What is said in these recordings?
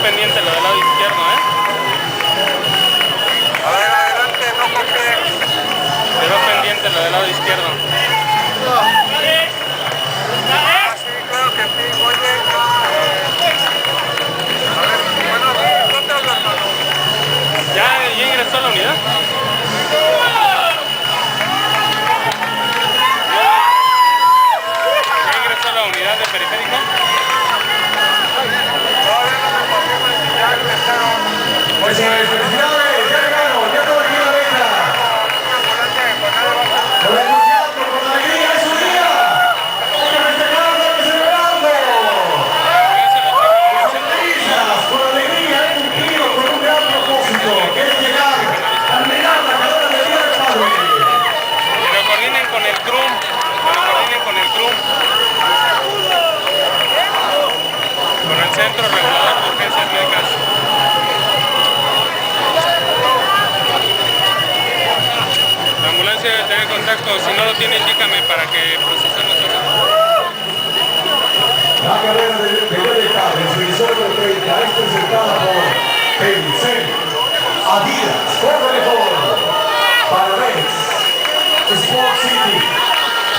pendiente lo del lado izquierdo, ¿eh? A ver, adelante, no porque... Quedó pendiente lo del lado izquierdo. Ah, sí, claro que sí. Oye, a ver, bueno, ¿dónde hablas, hermano? ¿Ya ingresó a la unidad? ¿Ya ingresó a la unidad de periférico? Todavía no me confirman si ya ingresaron. Pues felicidades, ya llegaron, ya están aquí en la meta. Con entusiasmo, con alegría, es su día. Hay que festejarlo, hay que celebrarlo. Con sonrisas, con alegría, he cumplido con un gran propósito, que es llegar, terminar la carrera del Día del Padre. Que lo coordinen con el CRUM. Con el Centro Regulador de Urgencias Médicas. La ambulancia debe tener contacto, si no lo tiene, indícame para que procesemos eso. La carrera del Día del Padre, su edición número 30, es presentada por Telcel, Adidas, Corre Mejor, Paramex, Sport City,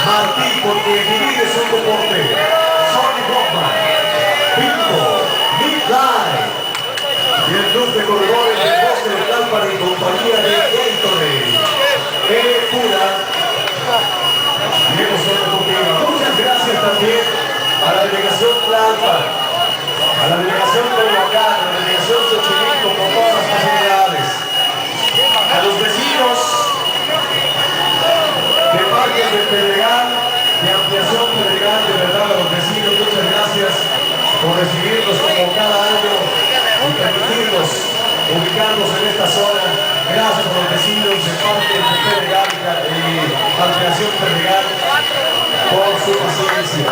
Martí, porque vivir es un deporte, Sony Botman, Pinto, Midline, y el club de corredores del Bosque de Tlalpan en compañía de Gatorade, Cura, y emoción deportiva. Muchas gracias también a la delegación Tlalpan, a la delegación Coyoacán, a la delegación Xochimilco por todas las facilidades, a los vecinos de Parques del Pedregal, de Ampliación Pedregal, de verdad a los vecinos, muchas gracias por recibirnos como cada año y permitirnos ubicarnos en esta zona. Gracias a los vecinos de Parques del Pedregal y Ampliación Pedregal por su paciencia.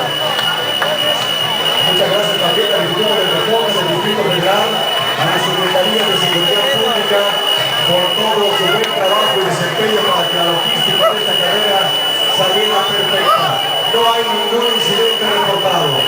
Muchas gracias también al Instituto de Reformas del Distrito Federal, a la Secretaría de Seguridad Pública, por todo su buen trabajo y desempeño para que la logística de esta carrera saliera perfecta. No hay ningún incidente reportado.